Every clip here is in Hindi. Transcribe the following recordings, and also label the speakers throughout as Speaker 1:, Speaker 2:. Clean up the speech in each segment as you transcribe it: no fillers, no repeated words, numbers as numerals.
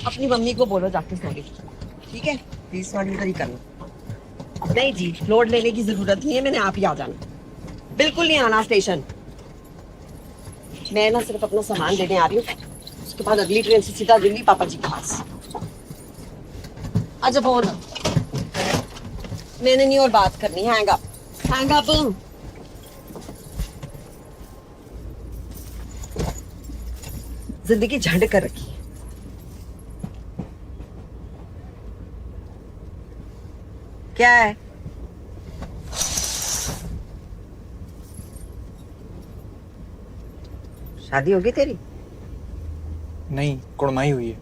Speaker 1: अपनी मम्मी को बोलो जाके सॉरी। ठीक है, प्लीज सॉरी उधर ही करना। नहीं जी, लोड लेने की जरूरत नहीं है, मैंने आप ही आ जाना। बिल्कुल नहीं आना स्टेशन। मैं ना सिर्फ अपना सामान देने आ रही हूँ, उसके बाद अगली ट्रेन से सीधा दिल्ली पापा जी के पास। अच्छा फोन मैंने नहीं और बात करनी। Hang up, hang up. जिंदगी झंड कर रखी है। क्या है? शादी होगी तेरी?
Speaker 2: नहीं, कुड़माई हुई है।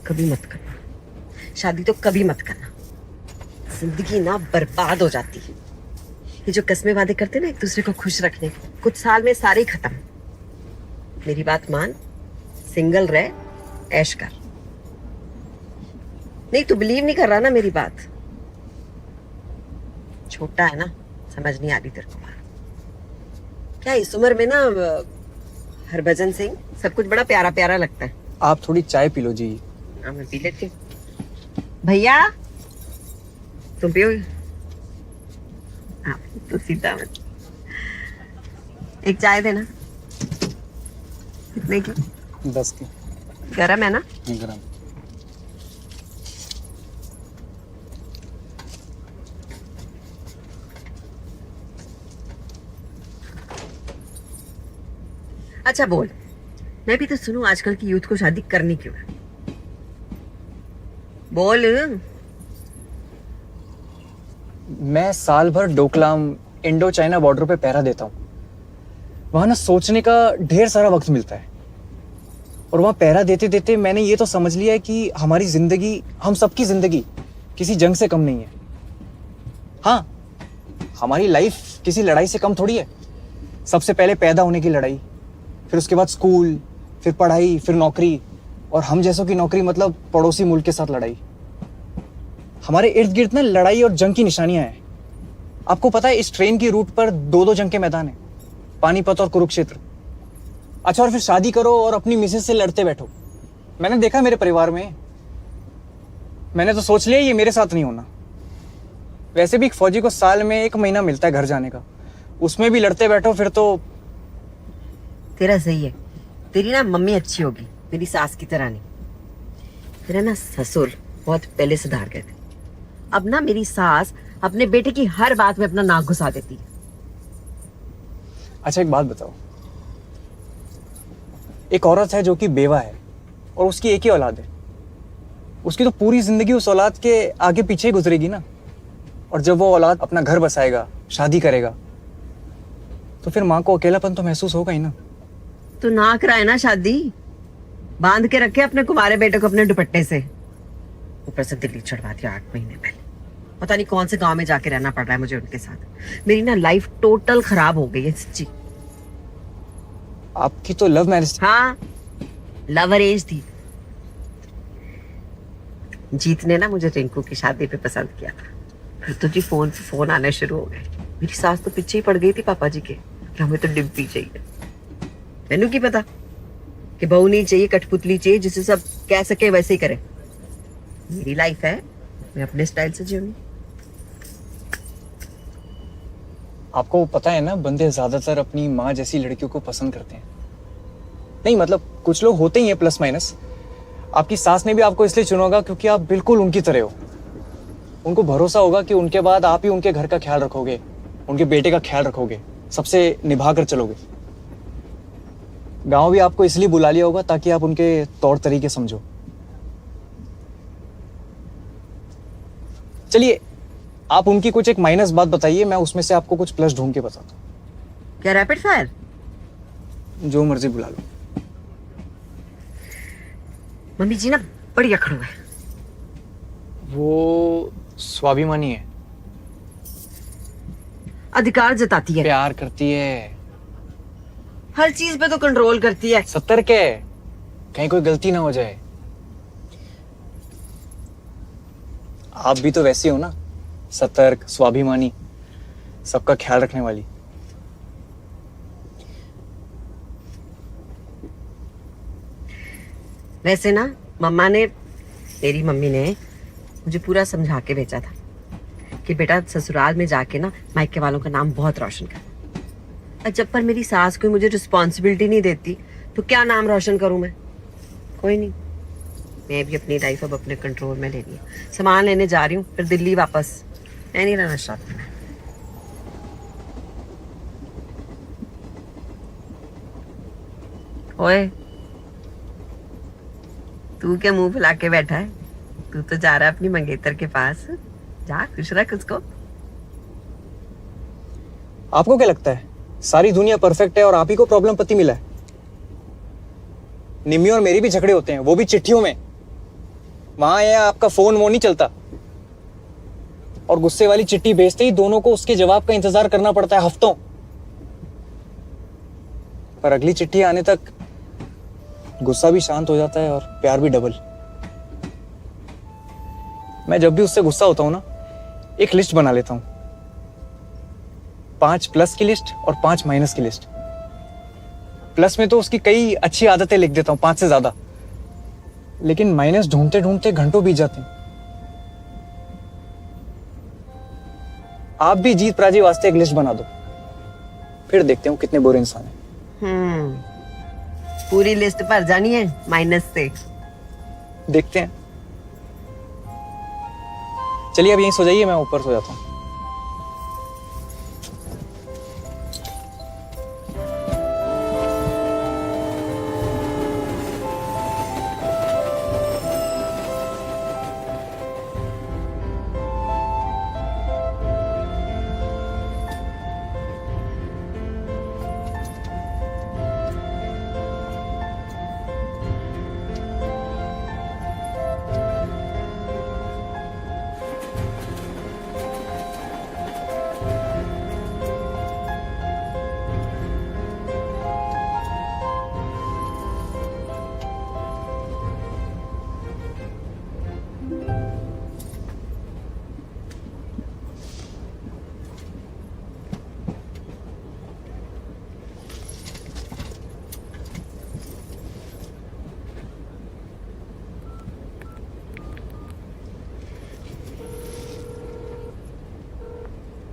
Speaker 1: कभी मत करना शादी, तो कभी मत करना। जिंदगी ना बर्बाद हो जाती है। ये जो कस्में वादे करते ना एक दूसरे को खुश रखने, कुछ साल में सारे ही खत्म। मेरी बात मान, सिंगल रह, ऐश कर। नहीं, तू बिलीव नहीं कर रहा ना मेरी बात। छोटा है ना, समझ नहीं आ रही तेरे को बात। क्या इस उम्र में ना हरभजन सिंह सब कुछ बड़ा प्यारा प्यारा लगता है।
Speaker 2: आप थोड़ी चाय पी लो जी।
Speaker 1: हाँ, मैं पी लेती हूँ। भैया तुम पियोगे? हाँ, तो सीधा मत। एक चाय देना। कितने की?
Speaker 2: 10 की।
Speaker 1: गरम है ना?
Speaker 2: गरम।
Speaker 1: अच्छा बोल, मैं भी तो सुनूं आजकल की यूथ को शादी करनी क्यों है? बोल।
Speaker 2: मैं साल भर डोकलाम इंडो चाइना बॉर्डर पे पहरा देता हूँ। वहां ना सोचने का ढेर सारा वक्त मिलता है। और वहां पहरा देते देते मैंने ये तो समझ लिया है कि हमारी जिंदगी, हम सबकी जिंदगी किसी जंग से कम नहीं है। हाँ, हमारी लाइफ किसी लड़ाई से कम थोड़ी है। सबसे पहले पैदा होने की लड़ाई, फिर उसके बाद स्कूल, फिर पढ़ाई, फिर नौकरी, और हम जैसों की नौकरी मतलब पड़ोसी मुल्क के साथ लड़ाई। हमारे इर्द गिर्द ना लड़ाई और जंग की निशानियां हैं। आपको पता है इस ट्रेन की रूट पर दो दो जंग के मैदान हैं, पानीपत और कुरुक्षेत्र। अच्छा, और फिर शादी करो और अपनी मिसेज से लड़ते बैठो। मैंने देखा मेरे परिवार में। मैंने तो सोच लिया ये मेरे साथ नहीं होना। वैसे भी एक फौजी को साल में 1 महीना मिलता है घर जाने का, उसमें भी लड़ते बैठो फिर तो।
Speaker 1: तेरा सही है, तेरी ना मम्मी अच्छी होगी, मेरी सास की तरह नहीं। तेरा ना ससुर बहुत पहले सुधार गए थे। अब ना मेरी सास अपने बेटे की हर बात में अपना नाक घुसा देती है।
Speaker 2: अच्छा एक बात बताओ, एक औरत है जो कि बेवा है और उसकी एक ही औलाद है, उसकी तो पूरी जिंदगी उस औलाद के आगे पीछे ही गुजरेगी ना। और जब वो औलाद अपना घर बसाएगा, शादी करेगा, तो फिर माँ को अकेलापन तो महसूस होगा ही ना।
Speaker 1: तो ना कराए ना शादी, बांध के रखे अपने कुमारे बेटे को अपने दुपट्टे से। ऊपर से दिल्ली चढ़वा दिया 8 महीने पहले। पता नहीं कौन से गांव में जाके रहना पड़ रहा है मुझे उनके साथ। मेरी ना लाइफ टोटल खराब हो गई है सच्ची।
Speaker 2: आपकी तो लव मैरिज।
Speaker 1: हाँ, लव अरेंज थी। जीत ने ना मुझे रिंकू की शादी पे पसंद किया था। फिर तो जी फोन पे फोन आने शुरू हो गए। मेरी सास तो पीछे ही पड़ गई थी पापा जी के कि हमें तो डिम्पी चाहिए। मैनू की पता कि बहू नहीं चाहिए, कठपुतली चाहिए जिसे सब कह सके वैसे ही करे। मेरी लाइफ है, मैं अपने स्टाइल से जीऊंगी।
Speaker 2: आपको पता है ना, बंदे ज्यादातर अपनी माँ जैसी लड़कियों को पसंद करते हैं। नहीं मतलब कुछ लोग होते ही हैं प्लस माइनस। आपकी सास ने भी आपको इसलिए चुना होगा क्योंकि आप बिल्कुल उनकी तरह हो। उनको भरोसा होगा कि उनके बाद आप ही उनके घर का ख्याल रखोगे, उनके बेटे का ख्याल रखोगे, सबसे निभा कर चलोगे। गांव भी आपको इसलिए बुला लिया होगा ताकि आप उनके तौर तरीके समझो। चलिए, आप उनकी कुछ एक माइनस बात बताइए, मैं उसमें से आपको कुछ प्लस ढूंढ के बताता
Speaker 1: क्या रैपिड फायर?
Speaker 2: हूँ। जो मर्जी बुला लो।
Speaker 1: मम्मी जी ना बड़ी अखड़ू है।
Speaker 2: वो स्वाभिमानी है,
Speaker 1: अधिकार जताती है,
Speaker 2: प्यार करती है,
Speaker 1: हर चीज पे तो कंट्रोल करती है।
Speaker 2: सतर्क है, कहीं कोई गलती ना हो जाए। आप भी तो वैसी हो ना, सतर्क, स्वाभिमानी, सबका ख्याल रखने वाली।
Speaker 1: वैसे ना मम्मा ने मेरी मम्मी ने मुझे पूरा समझा के भेजा था कि बेटा ससुराल में जाके ना मायके वालों का नाम बहुत रोशन कर। और जब पर मेरी सास कोई मुझे रिस्पॉन्सिबिलिटी नहीं देती तो क्या नाम रोशन करूं मैं? कोई नहीं, मैं भी अपनी लाइफ अब अपने कंट्रोल में ले रही हूँ। सामान लेने जा रही हूँ, फिर दिल्ली वापस। मैं नहीं रहना चाहती। ओए, तू क्या मुंह फुला के बैठा है? तू तो जा रहा है अपनी मंगेतर के पास। जा, खुश रख उसको।
Speaker 2: आपको क्या लगता है सारी दुनिया परफेक्ट है और आप ही को प्रॉब्लम पति मिला है? निम्मी और मेरी भी झगड़े होते हैं, वो भी चिट्ठियों में। वहां यह आपका फोन वो नहीं चलता, और गुस्से वाली चिट्ठी भेजते ही दोनों को उसके जवाब का इंतजार करना पड़ता है हफ्तों। पर अगली चिट्ठी आने तक गुस्सा भी शांत हो जाता है और प्यार भी डबल। मैं जब भी उससे गुस्सा होता हूं ना, एक लिस्ट बना लेता हूं, 5 प्लस की लिस्ट और 5 माइनस की लिस्ट। प्लस में तो उसकी कई अच्छी आदतें लिख देता हूं, 5 से ज्यादा, लेकिन माइनस ढूंढते ढूंढते घंटों बीत जाते हैं। आप भी जीत प्राजी वास्ते एक लिस्ट बना दो, फिर देखते हैं कितने बुरे इंसान हैं।
Speaker 1: पूरी लिस्ट भर जानी है माइनस से।
Speaker 2: देखते हैं। चलिए अब यहीं सो जाइए, मैं ऊपर सो जाता हूं।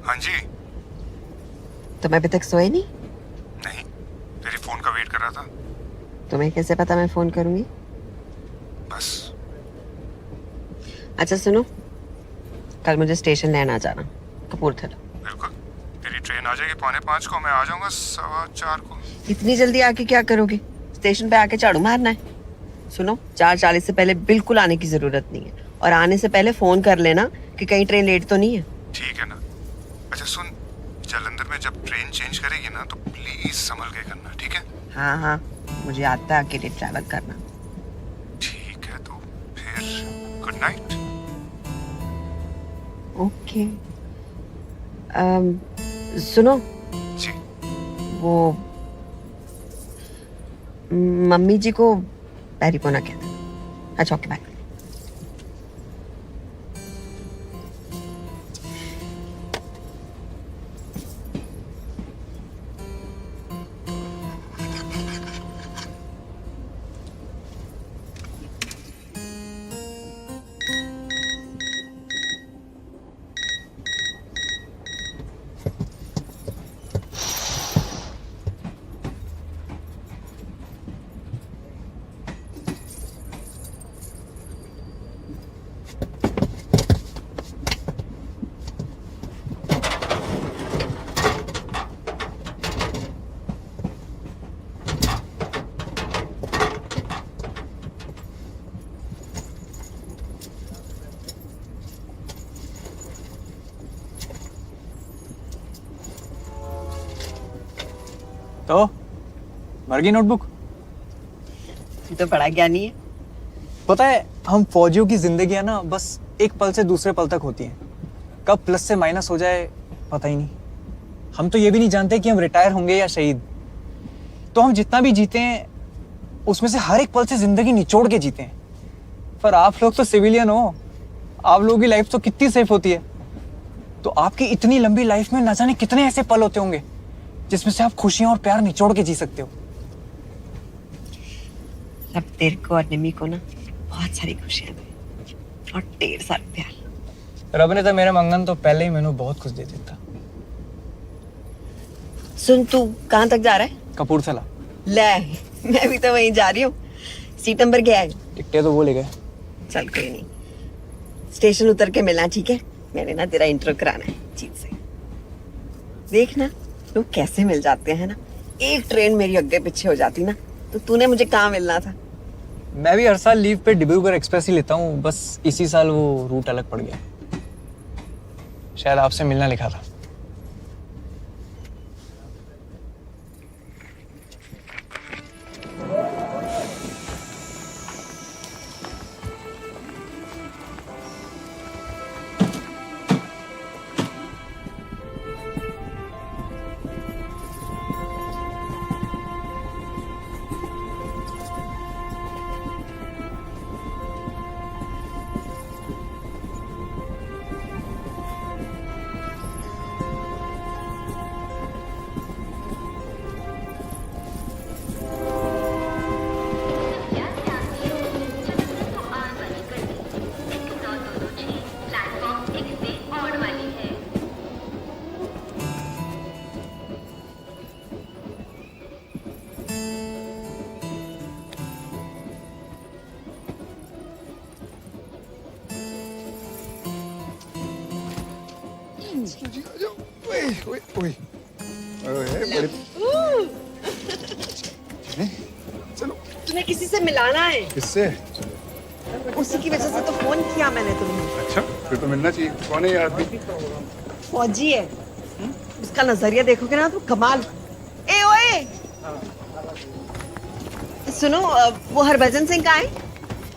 Speaker 3: हाँ जी।
Speaker 1: तुम अभी तक सोए नहीं?
Speaker 3: नहीं, तेरी फोन का वेट कर रहा था।
Speaker 1: तुम्हें कैसे पता मैं फोन करूंगी?
Speaker 3: बस।
Speaker 1: अच्छा सुनो, कल मुझे स्टेशन लेने आ जाना, कपूरथला।
Speaker 3: बिल्कुल, तेरी ट्रेन आ जाएगी 4:45 को, मैं आ जाऊंगा 4:15 को।
Speaker 1: इतनी जल्दी आके क्या करोगे? स्टेशन पे आके झाड़ू मारना है? सुनो, 4:40 से पहले बिल्कुल आने की जरूरत नहीं है, और आने से पहले फोन कर लेना कि कहीं ट्रेन लेट तो नहीं है।
Speaker 3: ठीक है ना। अच्छा सुन, जालंधर में जब ट्रेन चेंज करेगी ना तो प्लीज संभल के करना, ठीक है?
Speaker 1: हाँ हाँ, मुझे आता है अकेले ट्रैवल करना।
Speaker 3: ठीक है, तो फिर गुड नाइट।
Speaker 1: ओके। सुनो,
Speaker 3: जी।
Speaker 1: वो मम्मी जी को पैरी पोना कहते हैं। अच्छा ओके, बाय।
Speaker 2: तो भर गई नोटबुक?
Speaker 1: तो बड़ा ज्ञानी है।
Speaker 2: पता है, हम फौजियों की जिंदगी ना बस एक पल से दूसरे पल तक होती है। कब प्लस से माइनस हो जाए पता ही नहीं। हम तो ये भी नहीं जानते कि हम रिटायर होंगे या शहीद। तो हम जितना भी जीते हैं उसमें से हर एक पल से जिंदगी निचोड़ के जीते हैं। पर आप लोग तो सिविलियन हो, आप लोगों की लाइफ तो कितनी सेफ होती है। तो आपकी इतनी लंबी लाइफ में न जाने कितने ऐसे पल होते होंगे जिसमें से आप खुशियां और प्यार निचोड़ के जी सकते हो।
Speaker 1: अब तेरे को और निमी को ना बहुत सारी खुशियां दी और ढेर सारा प्यार।
Speaker 2: रब ने तो मेरे मंगन तो पहले ही मैंने बहुत कुछ दे दिया था।
Speaker 1: सुन, तू कहाँ तक जा रहा है?
Speaker 2: कपूरथला।
Speaker 1: ले, मैं भी तो वहीं जा रही हूँ। सीट नंबर क्या है?
Speaker 2: टिकटे तो वो ले गए।
Speaker 1: चल कोई नहीं, स्टेशन उतर के मिलना, ठीक है? मैंने ना तेरा इंट्रो कराना है जीत से। देख ना, लोग कैसे मिल जाते हैं ना। एक ट्रेन मेरी आगे पीछे हो जाती ना तो तूने मुझे कहाँ मिलना था।
Speaker 2: मैं भी हर साल लीव पे डिब्रूगढ़ एक्सप्रेस ही लेता हूँ, बस इसी साल वो रूट अलग पड़ गया। शायद आपसे मिलना लिखा था।
Speaker 3: चलो।
Speaker 1: तुम्हें किसी से मिलाना है।
Speaker 3: किससे?
Speaker 1: उसी की वजह से तो फोन किया मैंने तुम्हें।
Speaker 3: अच्छा, फिर तो मिलना चाहिए। कौन है ये आदमी?
Speaker 1: फौजी है। उसका नजरिया देखोगे ना तो कमाल। ए ओए, सुनो, वो हरभजन सिंह कहाँ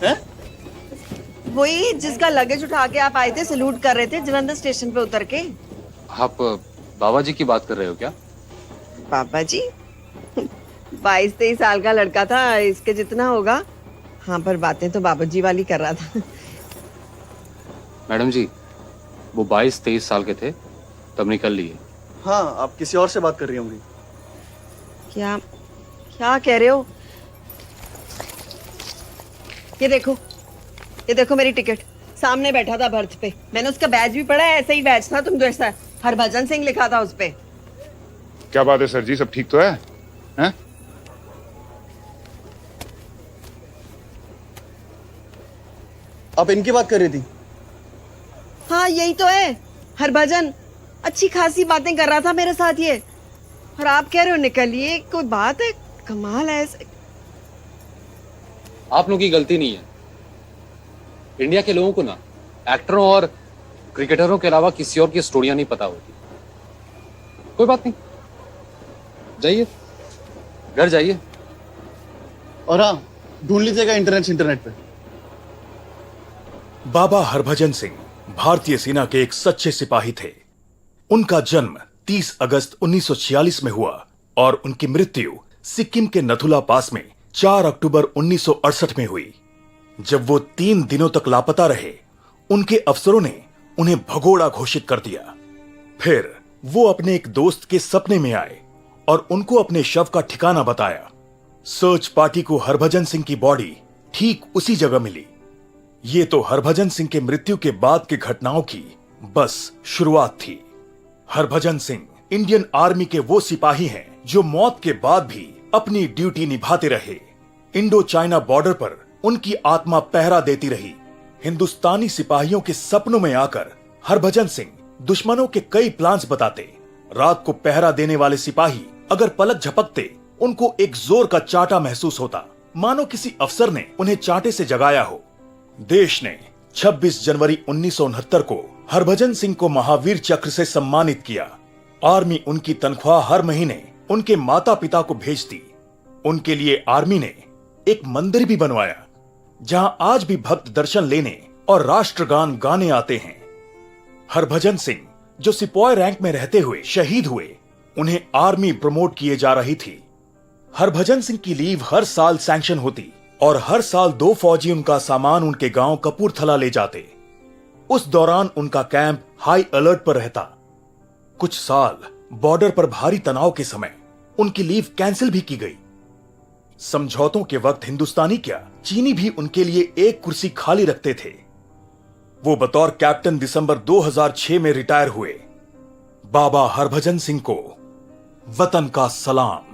Speaker 1: है? वही जिसका लगेज उठा के आप आए थे, सैल्यूट कर रहे थे जलंधर स्टेशन पे उतर के।
Speaker 4: आप बाबा जी की बात कर रहे हो क्या?
Speaker 1: बाबा जी? 22-23 साल का लड़का था, इसके जितना होगा। हाँ, पर बातें तो बाबा जी वाली कर रहा था।
Speaker 4: मैडम जी, वो 22-23 साल के थे तब निकल लिए।
Speaker 5: हाँ, आप किसी और से बात कर रही होंगी।
Speaker 1: क्या क्या कह रहे हो? ये देखो मेरी टिकट। सामने बैठा था बर्थ पे, मैंने उसका बैज भी पढ़ा है। ऐसा ही बैज था तुम जैसा, हरभजन सिंह लिखा था उस पे।
Speaker 3: क्या बात है सर जी, सब ठीक तो है? हैं?
Speaker 5: आप इनकी बात कर रही थी?
Speaker 1: हाँ, यही तो है हरभजन। अच्छी खासी बातें कर रहा था मेरे साथ ये, और आप कह रहे हो निकलिए। कोई बात है? कमाल है ऐसे।
Speaker 4: आप लोगों की गलती नहीं है। इंडिया के लोगों को ना एक्टरों और क्रिकेटरों के अलावा किसी और की स्टोरियां नहीं पता होती। कोई बात नहीं, जाइए, घर जाइए।
Speaker 5: और हाँ, ढूंढ लीजिएगा इंटरनेट पे।
Speaker 6: बाबा हरभजन सिंह भारतीय सेना के एक सच्चे सिपाही थे। उनका जन्म 30 अगस्त 1946 में हुआ और उनकी मृत्यु सिक्किम के नथुला पास में 4 अक्टूबर 1968 में हुई। जब वो 3 दिनों तक लापता रहे, उनके अफसरों ने उन्हें भगोड़ा घोषित कर दिया। फिर वो अपने एक दोस्त के सपने में आए और उनको अपने शव का ठिकाना बताया। सर्च पार्टी को हरभजन सिंह की बॉडी ठीक उसी जगह मिली। ये तो हरभजन सिंह के मृत्यु के बाद की घटनाओं की बस शुरुआत थी। हरभजन सिंह इंडियन आर्मी के वो सिपाही हैं जो मौत के बाद भी अपनी ड्यूटी निभाते रहे। इंडो चाइना बॉर्डर पर उनकी आत्मा पहरा देती रही। हिंदुस्तानी सिपाहियों के सपनों में आकर हरभजन सिंह दुश्मनों के कई प्लान्स बताते। रात को पहरा देने वाले सिपाही अगर पलक झपकते, उनको एक जोर का चांटा महसूस होता, मानो किसी अफसर ने उन्हें चांटे से जगाया हो। देश ने 26 जनवरी 1969 को हरभजन सिंह को महावीर चक्र से सम्मानित किया। आर्मी उनकी तनख्वाह हर महीने उनके माता पिता को भेजती। उनके लिए आर्मी ने एक मंदिर भी बनवाया, जहां आज भी भक्त दर्शन लेने और राष्ट्रगान गाने आते हैं। हरभजन सिंह जो सिपाही रैंक में रहते हुए शहीद हुए, उन्हें आर्मी प्रमोट किए जा रही थी। हरभजन सिंह की लीव हर साल सैंक्शन होती और हर साल 2 फौजी उनका सामान उनके गांव कपूरथला ले जाते। उस दौरान उनका कैंप हाई अलर्ट पर रहता। कुछ साल बॉर्डर पर भारी तनाव के समय उनकी लीव कैंसिल भी की गई। समझौतों के वक्त हिंदुस्तानी क्या, चीनी भी उनके लिए एक कुर्सी खाली रखते थे। वो बतौर कैप्टन दिसंबर 2006 में रिटायर हुए। बाबा हरभजन सिंह को वतन का सलाम।